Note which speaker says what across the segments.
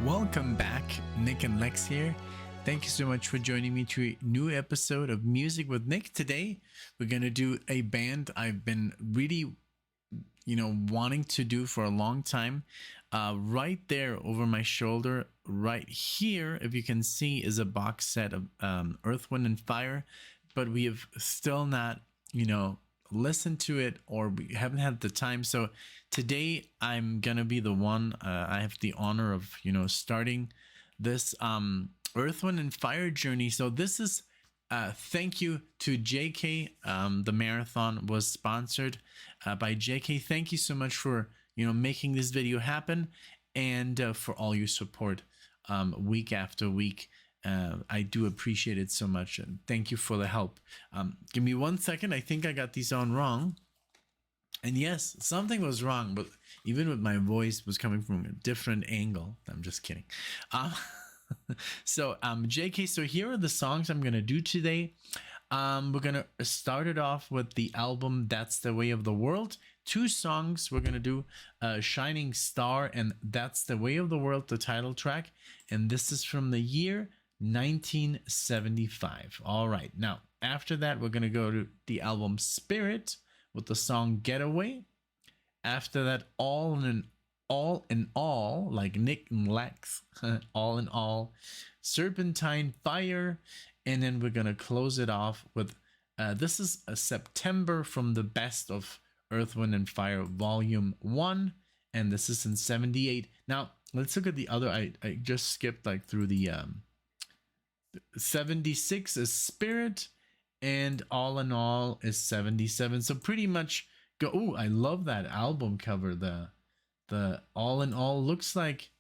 Speaker 1: Welcome back, Nick and Lex here. Thank you so much for joining me to a new episode of Music with Nick. Today, we're going to do a band I've been really, wanting to do for a long time. Right there over my shoulder, right here, if you can see, is a box set of Earth, Wind, and Fire. But we have still not, listened to it, or we haven't had the time. So today I'm gonna be the one. I have the honor of starting this Earth, Wind, and Fire journey. So this is thank you to JK. The marathon was sponsored by JK. Thank you so much for making this video happen, and for all your support week after week. I do appreciate it so much, and thank you for the help. Give me 1 second. I think I got these on wrong. And yes, something was wrong, but even with my voice was coming from a different angle. I'm just kidding. So JK, so here are the songs I'm gonna do today. We're gonna start it off with the album That's the Way of the World. 2 songs we're gonna do, Shining Star and That's the Way of the World, the title track. And this is from the year 1975. All right, now after that we're gonna go to the album Spirit with the song Getaway. After that, all in all, like NicknLex, all in all, Serpentine Fire. And then we're gonna close it off with this is a September from the Best of Earth, Wind, and Fire Volume 1, and this is in 78. Now let's look at the other. I just skipped like through the 76 is Spirit, and All in All is 77. So pretty much go. Oh, I love that album cover. The All in All looks like,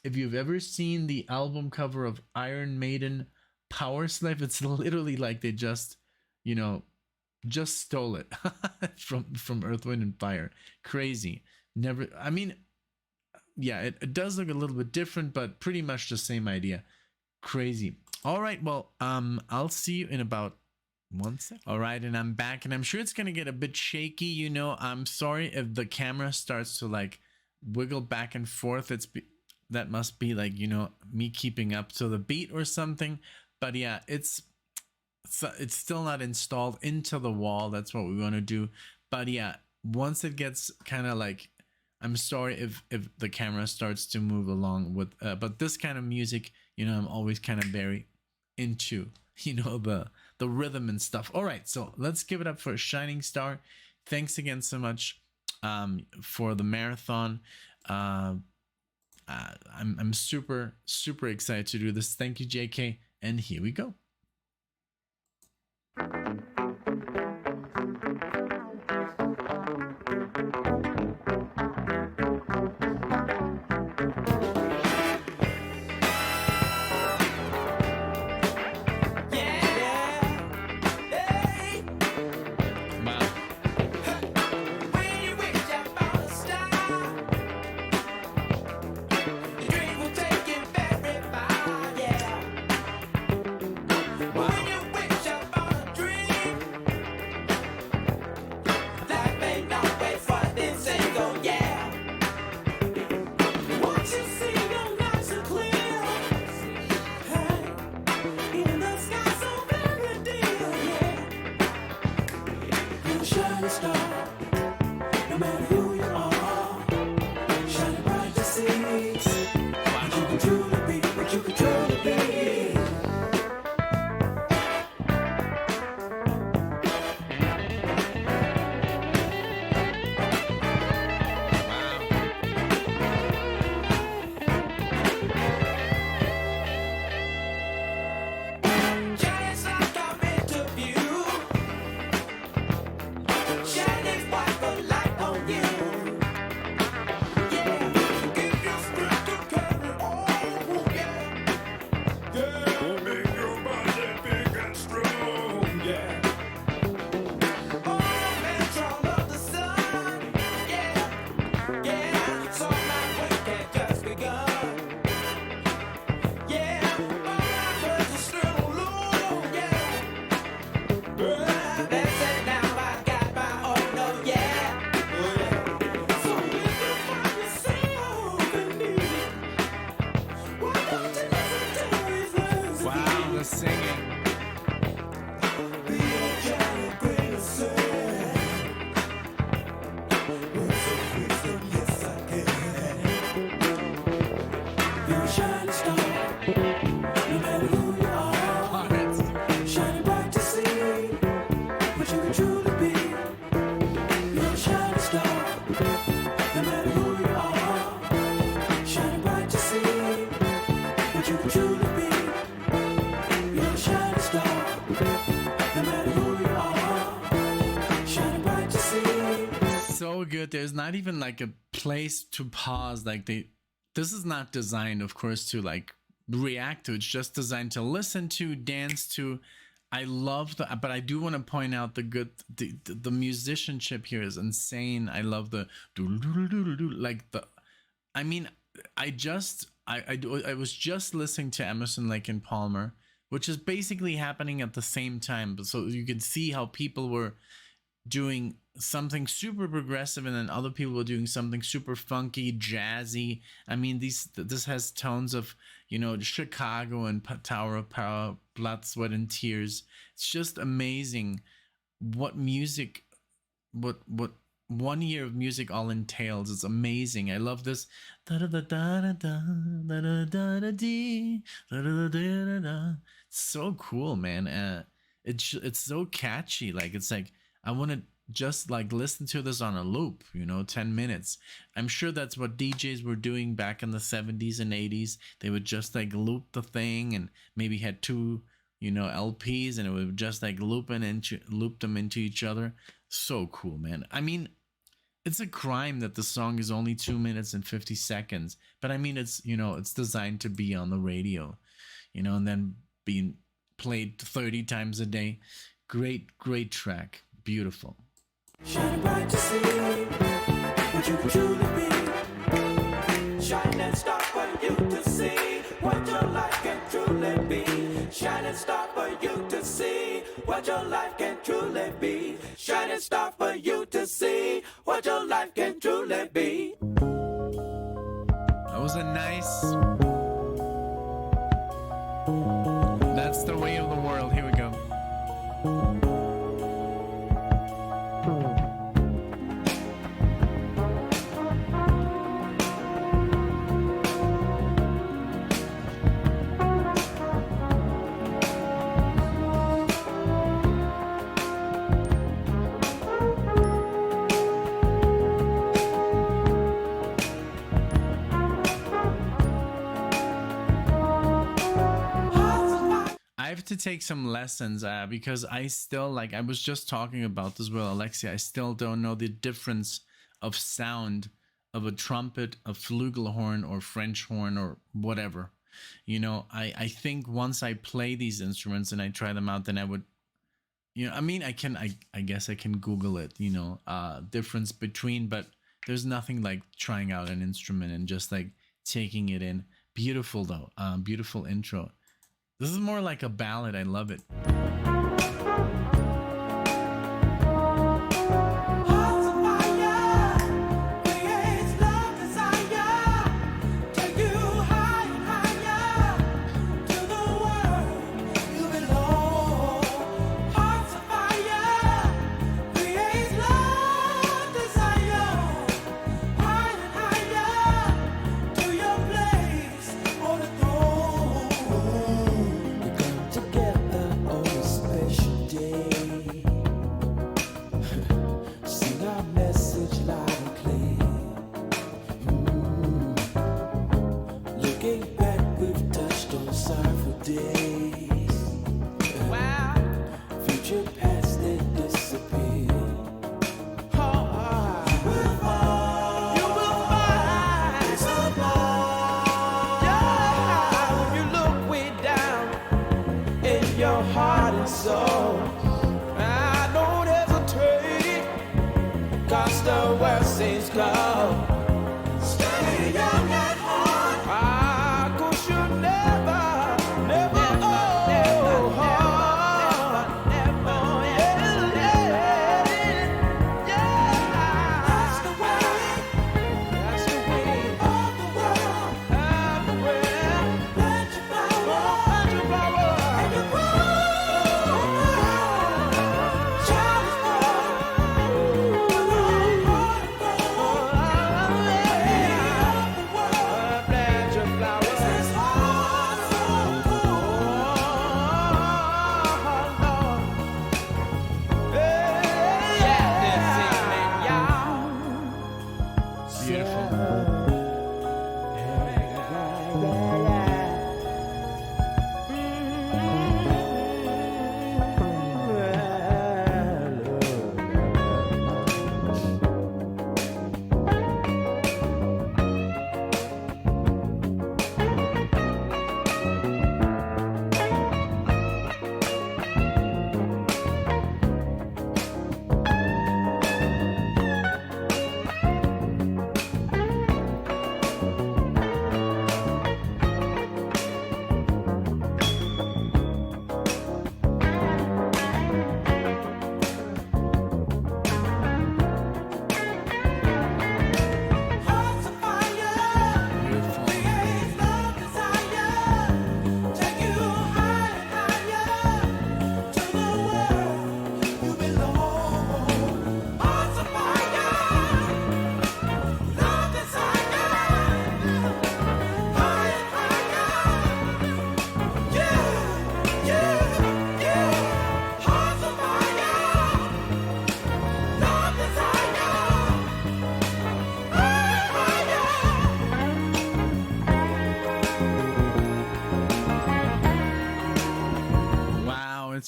Speaker 1: if you've ever seen the album cover of Iron Maiden Power Slave, it's literally like they just stole it from Earth, Wind, and Fire. Crazy. Never. I mean, yeah, it does look a little bit different, but pretty much the same idea. Crazy. All right, well, I'll see you in about 1 second. All right, and I'm back, and I'm sure it's gonna get a bit shaky. I'm sorry if the camera starts to like wiggle back and forth. That must be like me keeping up to the beat or something. But yeah, it's still not installed into the wall. That's what we want to do. But yeah, once it gets kind of like, I'm sorry if the camera starts to move along with, but this kind of music, I'm always kind of very into, the rhythm and stuff. All right, so let's give it up for Shining Star. Thanks again so much for the marathon. I'm super excited to do this. Thank you, JK, and here we go. so good. There's not even like a place to pause. Like this is not designed, of course, to like react to. It's just designed to listen to, dance to. I love but I do want to point out the musicianship here is insane. I love the like the. I mean, I was just listening to Emerson, Lake and Palmer, which is basically happening at the same time. So you can see how people were doing something super progressive, and then other people were doing something super funky, jazzy. I mean, this has tones of, you know, Chicago and Tower of Power, Blood, Sweat, and Tears. It's just amazing what music, what 1 year of music all entails. It's amazing. I love this. It's so cool, man. It's so catchy. Like, it's like I want to just like listen to this on a loop, you know, 10 minutes. I'm sure that's what DJs were doing back in the 70s and 80s. They would just like loop the thing and maybe had two, you know, LPs, and it would just like loop them into each other. So cool, man. I mean, it's a crime that the song is only 2 minutes and 50 seconds, but I mean, it's, you know, it's designed to be on the radio, you know, and then being played 30 times a day. Great track. Beautiful.
Speaker 2: Shining bright to see what you could truly be. Shining star for you to see what your life can truly be. Shining star for you to see what your life can truly be. Shining star for you to see what your life can truly be.
Speaker 1: That was a nice. That's the way of the world. Here we go. I have to take some lessons because I still, like, I was just talking about this with Alexia. I still don't know the difference of sound of a trumpet, a flugelhorn, or French horn, or whatever. You know, I think once I play these instruments and I try them out, then I would, you know, I mean, I guess I can Google it, you know, difference between, but there's nothing like trying out an instrument and just like taking it in. Beautiful though, beautiful intro. This is more like a ballad. I love it.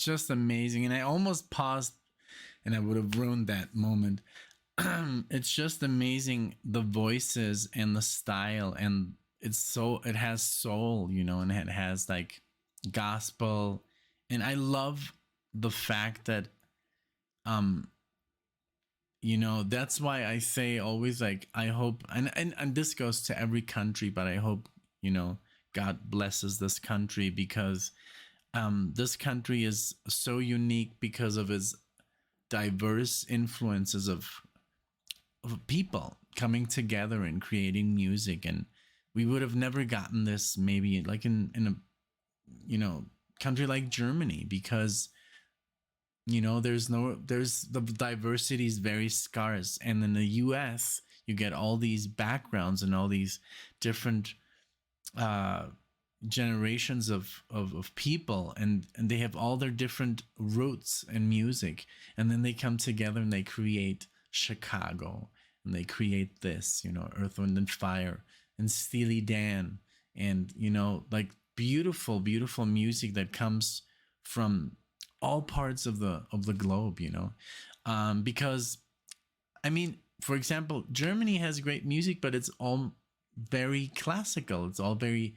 Speaker 1: just amazing. And I almost paused and I would have ruined that moment. It's just amazing, the voices and the style, and it has soul, and it has like gospel. And I love the fact that that's why I say always, like, I hope, and this goes to every country, but I hope, God blesses this country, because this country is so unique because of its diverse influences of people coming together and creating music. And we would have never gotten this maybe like in a country like Germany, because there's the diversity is very scarce. And in the US you get all these backgrounds and all these different generations of people, and they have all their different roots in music, and then they come together and they create Chicago, and they create this, Earth, Wind and Fire and Steely Dan, and like beautiful music that comes from all parts of the globe, because I mean, for example, Germany has great music, but it's all very classical. It's all very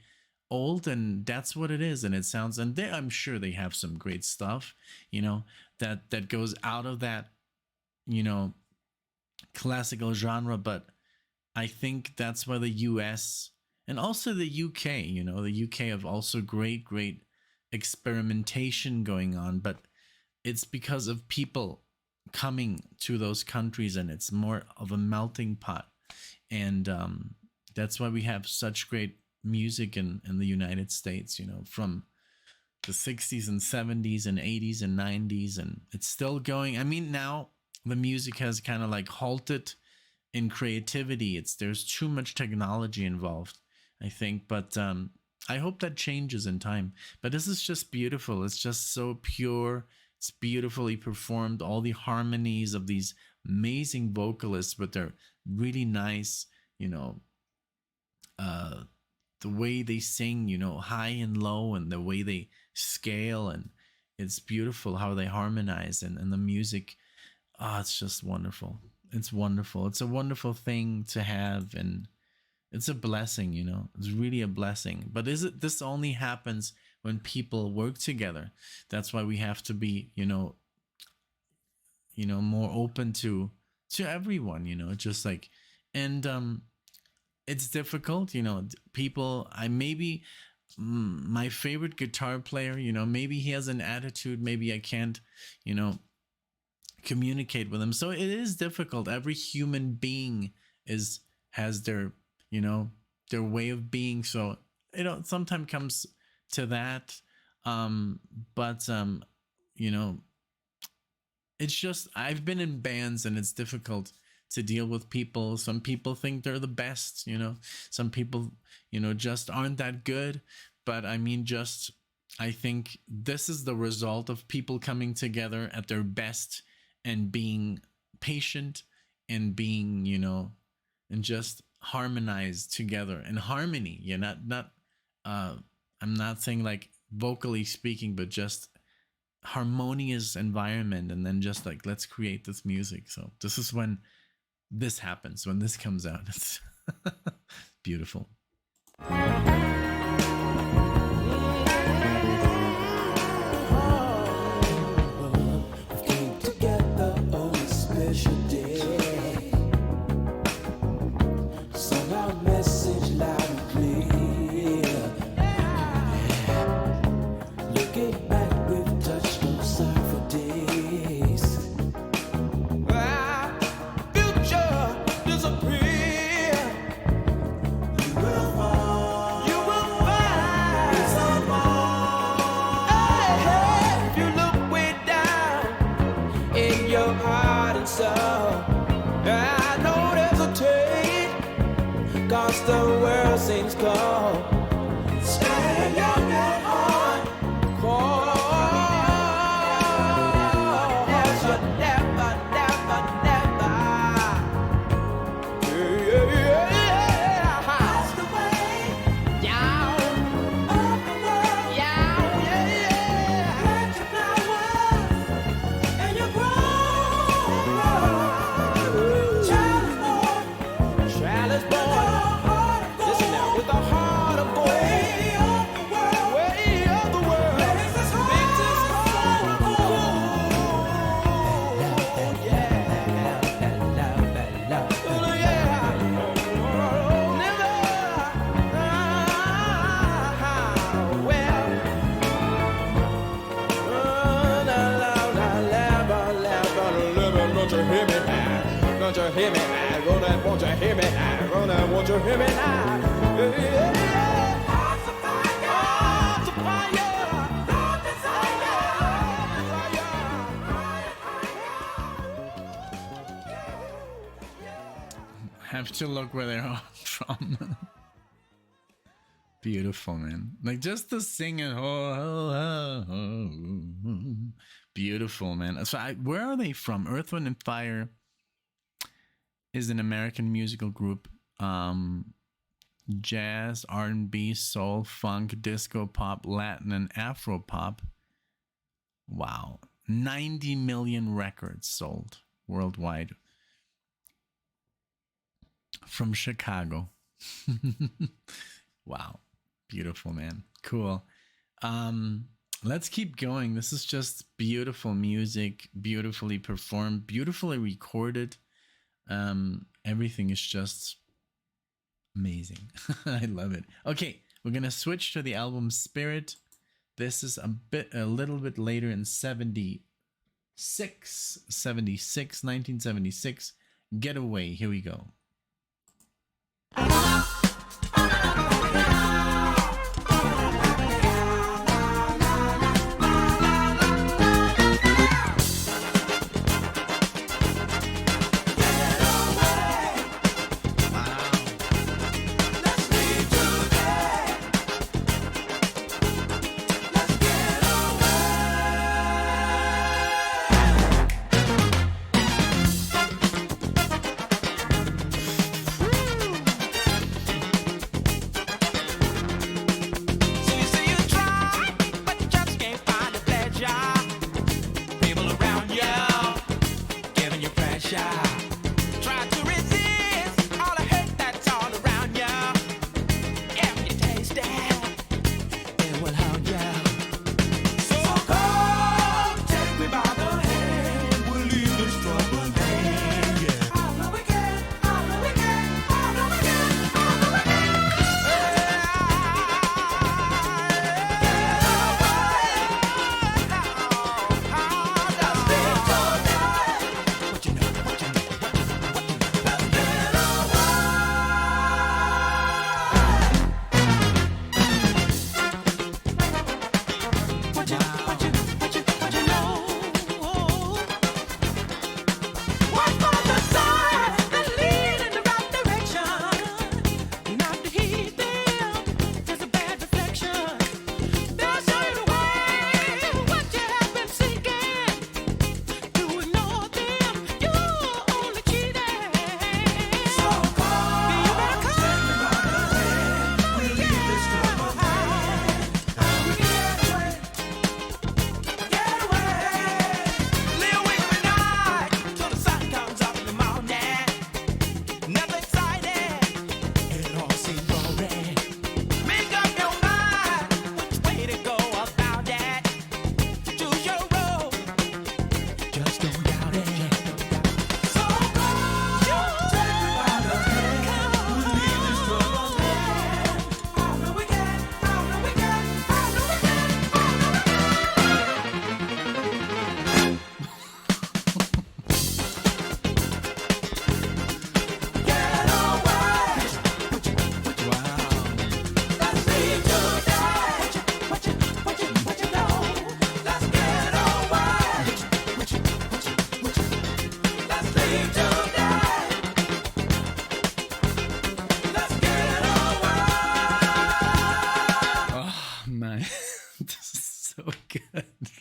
Speaker 1: old, and that's what it is. And it sounds, and I'm sure they have some great stuff, that goes out of that, classical genre. But I think that's why the US and also the UK, the UK have also great experimentation going on, but it's because of people coming to those countries, and it's more of a melting pot. And that's why we have such great music in the United States, from the 60s and 70s and 80s and 90s, and it's still going. I mean, now the music has kind of like halted in creativity. There's too much technology involved, I think, but I hope that changes in time. But this is just beautiful. It's just so pure. It's beautifully performed. All the harmonies of these amazing vocalists with their really nice, the way they sing, high and low, and the way they scale, and it's beautiful how they harmonize, and the music. It's just wonderful. It's wonderful. It's a wonderful thing to have, and it's a blessing, It's really a blessing. But this only happens when people work together. That's why we have to be, more open to everyone, just like, and it's difficult, people. My favorite guitar player, maybe he has an attitude, maybe I can't, communicate with him. So it is difficult. Every human being has their, their way of being. So it sometimes comes to that. But it's just, I've been in bands, and it's difficult to deal with people. Some people think they're the best, some people, just aren't that good. But I mean, I think this is the result of people coming together at their best and being patient and being, and just harmonized together in harmony. I'm not saying like vocally speaking, but just harmonious environment. And then just like, let's create this music. So this is when this happens, when this comes out. It's beautiful.
Speaker 2: The world seems cold. Stay young and on. Never, never, never.
Speaker 3: Won't you hear me now? Gonna, won't you hear me now? Gonna, won't you hear me now? Yeah, yeah, yeah. Hearts of fire, hearts of fire, Lord desire.
Speaker 1: Have to look where they're all from. Beautiful, man. Like just the singing. Beautiful, man. So where are they from? Earth, Wind and Fire is an American musical group. Jazz, R&B, soul, funk, disco, pop, Latin, and Afro pop. Wow. 90 million records sold worldwide. From Chicago. Wow. Beautiful, man. Cool. Let's keep going. This is just beautiful music, beautifully performed, beautifully recorded. Everything is just amazing. I love it. Okay, we're gonna switch to the album Spirit. This is a little bit later in 1976. Getaway. Here we go.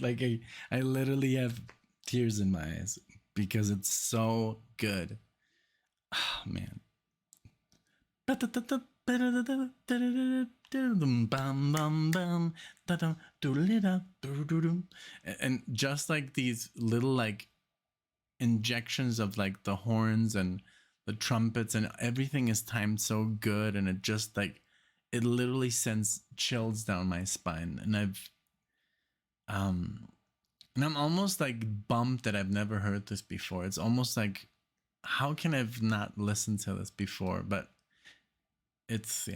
Speaker 1: Like I literally have tears in my eyes because it's so good. Oh man. And just like these little like injections of like the horns and the trumpets and everything is timed so good, and it just like it literally sends chills down my spine. And and I'm almost like bummed that I've never heard this before. It's almost like, how can I've not listened to this before? But it's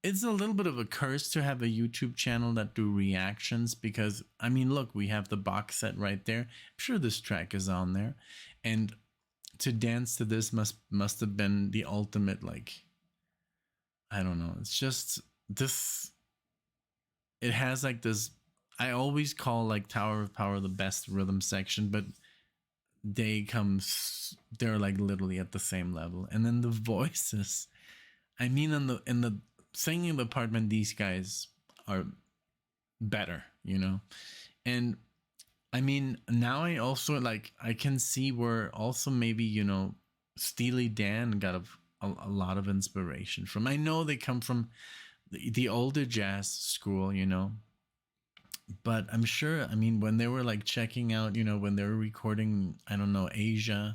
Speaker 1: it's a little bit of a curse to have a YouTube channel that do reactions, because I mean, look, we have the box set right there. I'm sure this track is on there, and to dance to this must have been the ultimate, like, I don't know. It's just this. It has like this. I always call like Tower of Power the best rhythm section, but they're like literally at the same level. And then the voices. I mean, in the singing department, these guys are better, you know. And I mean, now I also like, I can see where also maybe, you know, Steely Dan got a lot of inspiration from. I know they come from the older jazz school, you know, but I'm sure, I mean, when they were like checking out, you know, when they were recording, I don't know, Asia,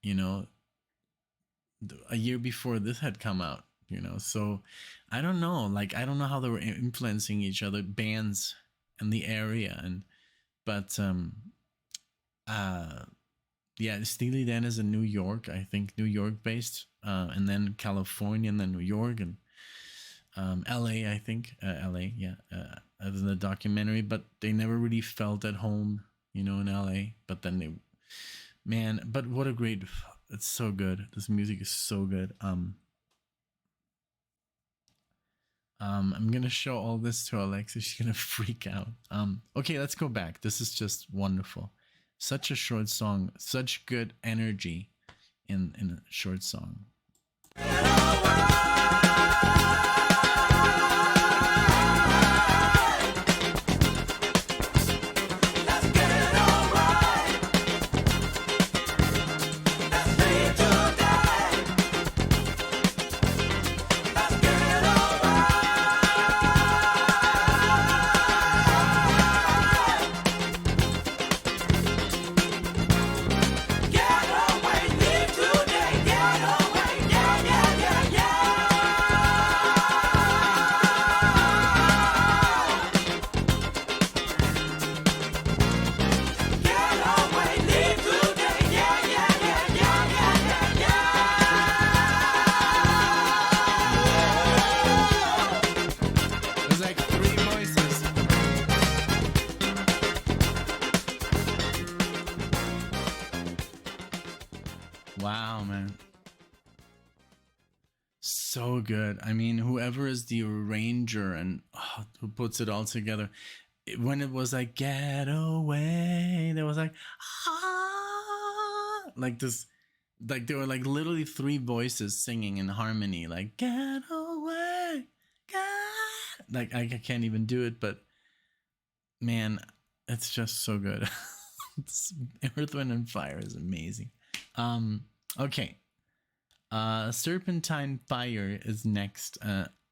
Speaker 1: you know, a year before this had come out, you know, so I don't know, like, I don't know how they were influencing each other, bands in the area. But yeah, Steely Dan is in New York, I think, New York based, and then California, and then New York, and LA, I think, LA, yeah, as in the documentary. But they never really felt at home, you know, in LA. But then they, man, but what a great, it's so good. This music is so good. I'm gonna show all this to Alexa. She's gonna freak out. Okay, let's go back. This is just wonderful. Such a short song, such good energy in a short song. Wow, man. So good. I mean, whoever is the arranger and who puts it all together, when it was like Getaway, there was like, like this, like there were like literally three voices singing in harmony, like Getaway, like I can't even do it, but man, it's just so good. Earth, Wind, and Fire is amazing. Okay. Serpentine Fire is next.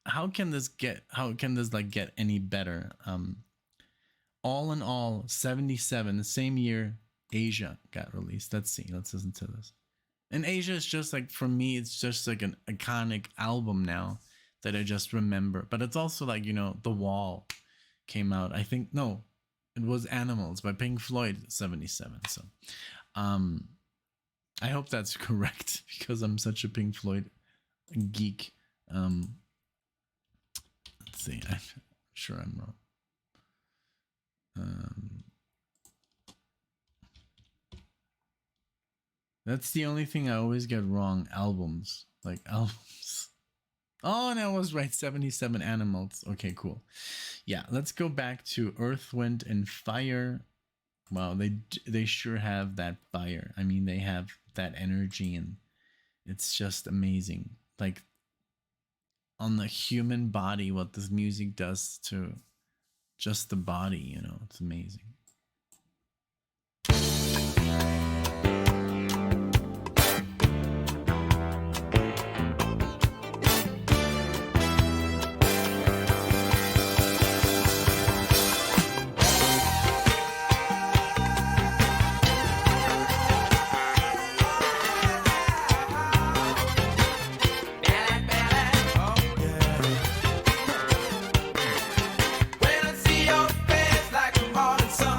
Speaker 1: How can this like get any better? All in all, 77, the same year Asia got released. Let's see. Let's listen to this. And Asia is just like, for me, it's just like an iconic album now that I just remember. But it's also like, you know, The Wall came out. I think, no, it was Animals by Pink Floyd, 77. So, I hope that's correct because I'm such a Pink Floyd geek. Let's see. I'm sure I'm wrong. That's the only thing I always get wrong. Albums. Like albums. Oh, and I was right. 77 Animals. Okay, cool. Yeah, let's go back to Earth, Wind, and Fire. Wow, they sure have that fire. I mean, they have that energy, and it's just amazing. Like on the human body, what this music does to just the body, you know, it's amazing.
Speaker 2: When I see your face like the morning sun.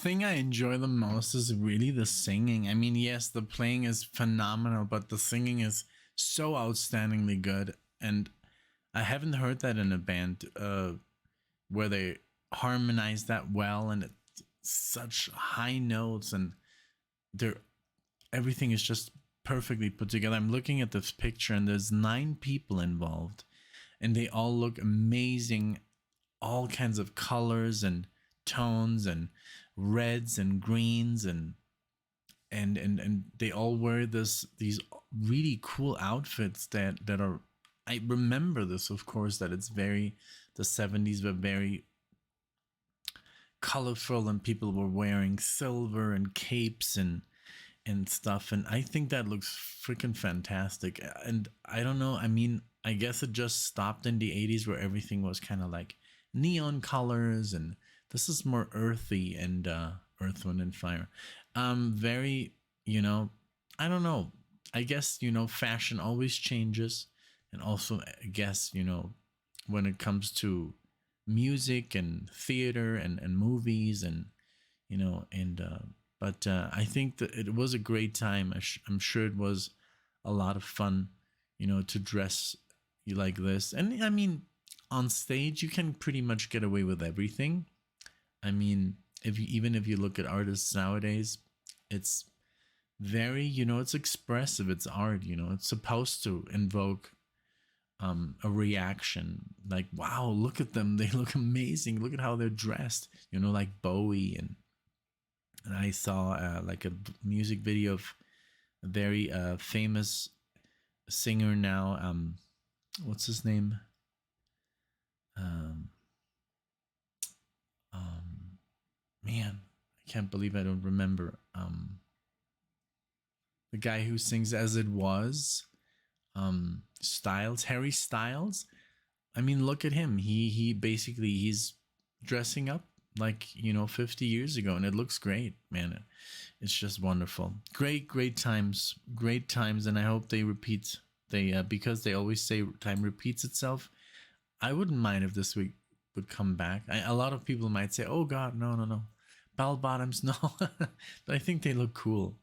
Speaker 1: thing I enjoy the most is really the singing. I mean, yes, the playing is phenomenal, but the singing is so outstandingly good. And I haven't heard that in a band where they harmonize that well, and it's such high notes, and they're everything is just perfectly put together. I'm looking at this picture, and there's 9 people involved, and they all look amazing, all kinds of colors and tones and reds and greens, and they all wear these really cool outfits that are, I remember this, of course, that it's very, the 70s were very colorful, and people were wearing silver and capes and stuff, and I think that looks freaking fantastic. And I don't know, I mean, I guess it just stopped in the 80s where everything was kind of like neon colors, and this is more earthy and Earth, Wind and Fire. Very, you know, I don't know, I guess, you know, fashion always changes, and also I guess, you know, when it comes to music and theater and movies, and you know, and but I think that it was a great time. I'm sure it was a lot of fun, you know, to dress you like this. And I mean, on stage you can pretty much get away with everything. I mean, even if you look at artists nowadays, it's very, you know, it's expressive, it's art, you know, it's supposed to invoke a reaction, like, wow, look at them, they look amazing, look at how they're dressed, you know, like Bowie. And I saw like a music video of a very famous singer now, what's his name, man, I can't believe I don't remember, the guy who sings As It Was, Styles, Harry Styles. I mean, look at him. He basically, he's dressing up like, you know, 50 years ago, and it looks great, man. It's just wonderful. Great times, and I hope they repeat. They because they always say time repeats itself. I wouldn't mind if this week would come back. A lot of people might say, "Oh God, no, bell bottoms, no," but I think they look cool.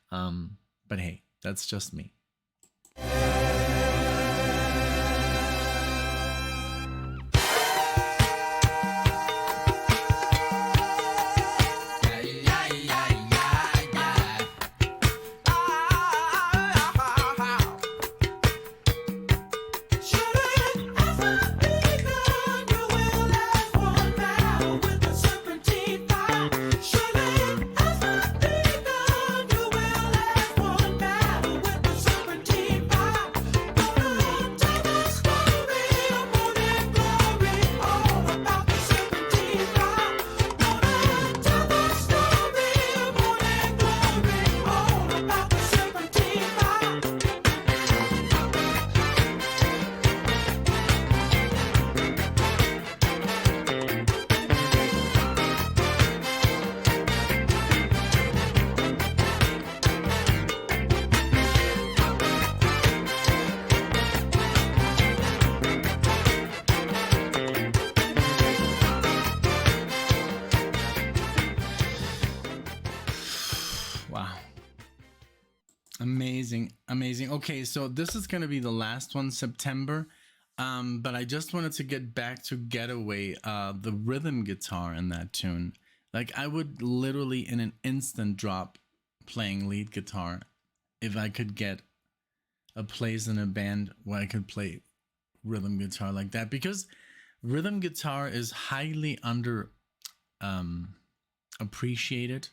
Speaker 1: But hey, that's just me. Amazing. Okay, so this is gonna be the last one, September. But I just wanted to get back to Getaway, the rhythm guitar in that tune. Like, I would literally in an instant drop playing lead guitar if I could get a place in a band where I could play rhythm guitar like that, because rhythm guitar is highly under appreciated.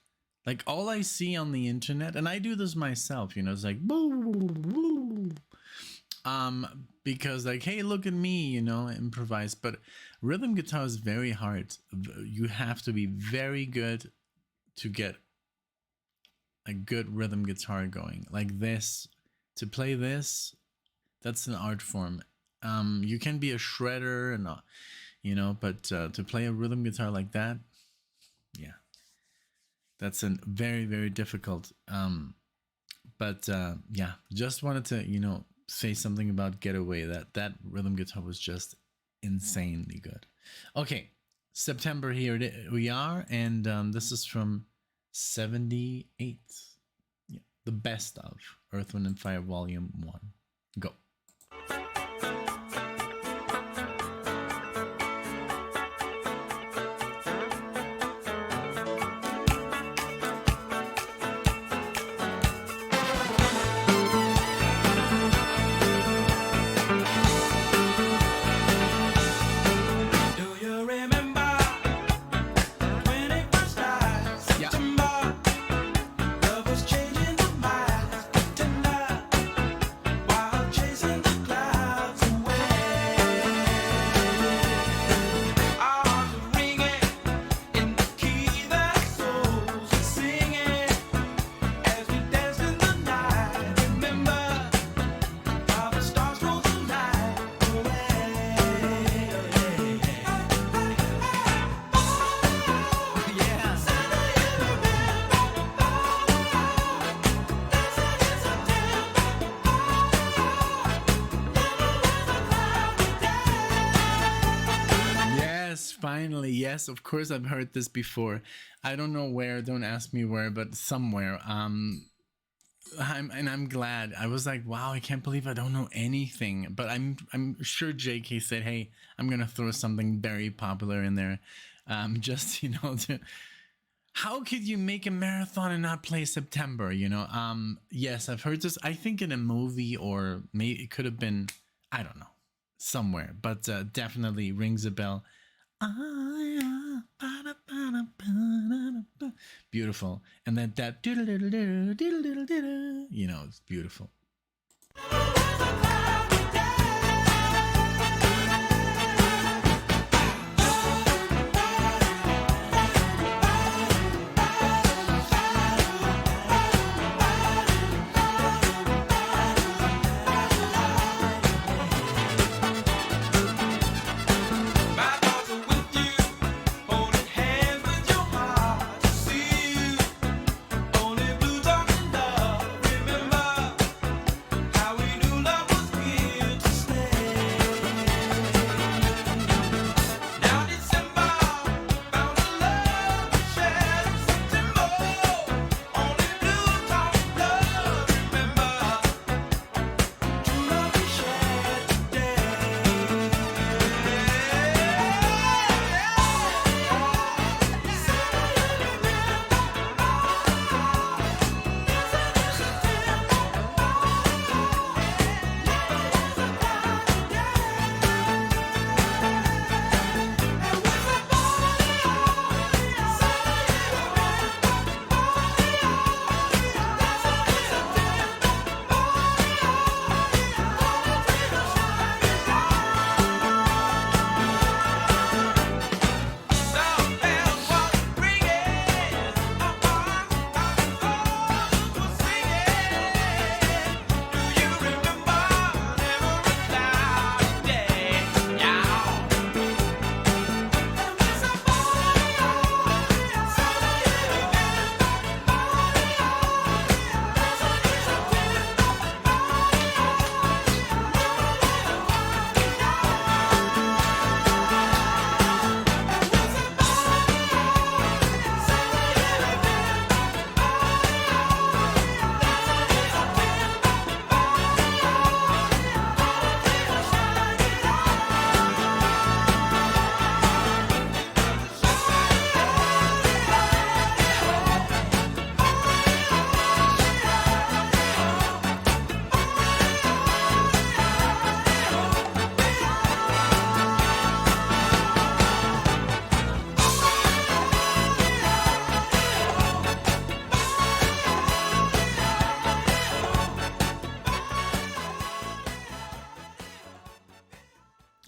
Speaker 1: Like, all I see on the internet, and I do this myself, you know, it's like because like, hey, look at me, you know, improvise. But rhythm guitar is very hard. You have to be very good to get a good rhythm guitar going like this. To play this, that's an art form. You can be a shredder and you know, but to play a rhythm guitar like that, yeah, that's a very, very difficult. But yeah, just wanted to, you know, say something about Getaway. That rhythm guitar was just insanely good. Okay, September here we are, and this is from 78. Yeah, the best of Earth, Wind, and Fire Volume 1. Go. Finally, yes, of course I've heard this before. I don't know where, don't ask me where, but somewhere. I'm glad. I was like, wow, I can't believe I don't know anything. But I'm sure JK said, hey, I'm gonna throw something very popular in there. Just, you know, how could you make a marathon and not play September? You know, yes, I've heard this. I think in a movie, or maybe it could have been, I don't know, somewhere, but definitely rings a bell. Beautiful. And then that, you know, it's beautiful.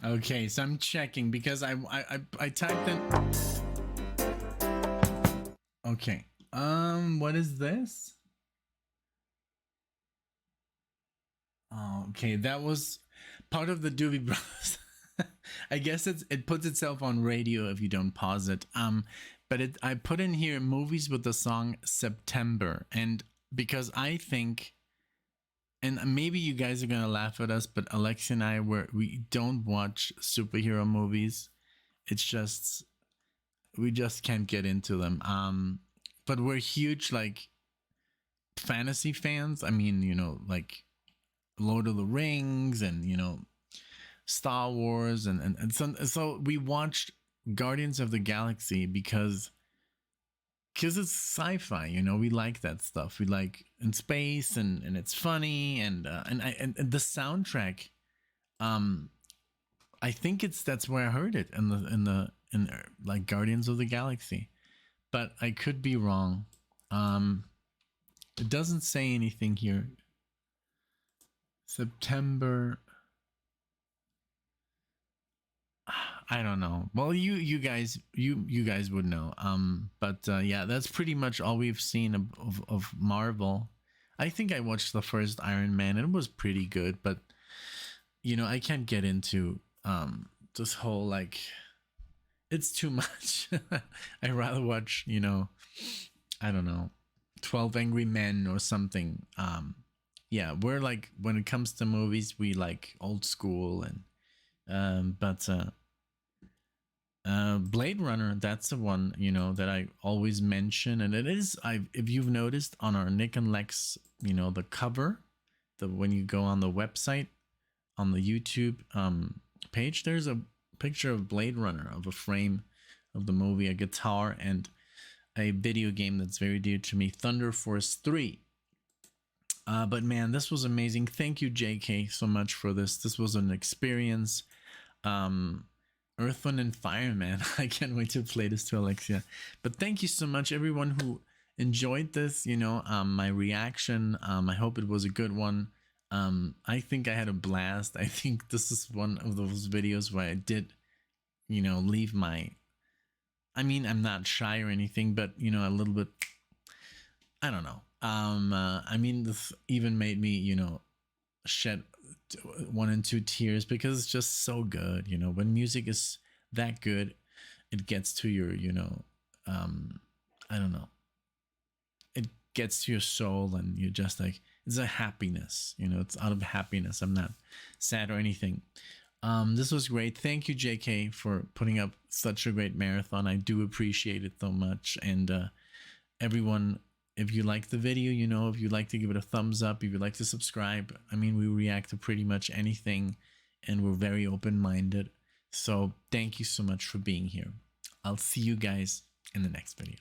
Speaker 1: Okay, so I'm checking because I typed in. Okay, what is this? Oh, okay, that was part of the Doobie Brothers. I guess it puts itself on radio if you don't pause it. But I put in here movies with the song September, and because I think, and maybe you guys are gonna laugh at us, but Alexa and I we don't watch superhero movies. It's just we just can't get into them. But we're huge like fantasy fans. I mean, like Lord of the Rings and Star Wars and so we watched Guardians of the Galaxy because it's sci-fi, we like that stuff. We like in space and it's funny and the soundtrack. I think that's where I heard it in like Guardians of the Galaxy, but I could be wrong. It doesn't say anything here. September. I don't know. Well, you guys would know. But yeah, that's pretty much all we've seen of Marvel. I think I watched the first Iron Man and it was pretty good, but I can't get into this whole like it's too much. I'd rather watch, I don't know, 12 Angry Men or something. Yeah, we're like when it comes to movies, we like old school and but Blade Runner, that's the one that I always mention, and it is if you've noticed on our Nick and Lex, the cover, when you go on the website on the YouTube page, there's a picture of Blade Runner, of a frame of the movie, a guitar, and a video game that's very dear to me, Thunder Force 3. But man, this was amazing. Thank you, JK, so much for this. This was an experience. Earth, Wind, and Fire, man. I can't wait to play this to Alexia. But thank you so much, everyone who enjoyed this. My reaction. I hope it was a good one. I think I had a blast. I think this is one of those videos where I did, leave my. I mean, I'm not shy or anything, but a little bit. I don't know. I mean, this even made me, shed 1 and 2 tears because it's just so good. When music is that good, it gets to your, I don't know, it gets to your soul, and you're just like, it's a happiness. It's out of happiness. I'm not sad or anything. This was great. Thank you, JK, for putting up such a great marathon. I do appreciate it so much. And everyone, if you like the video, if you'd like to give it a thumbs up, if you'd like to subscribe, I mean, we react to pretty much anything and we're very open-minded. So thank you so much for being here. I'll see you guys in the next video.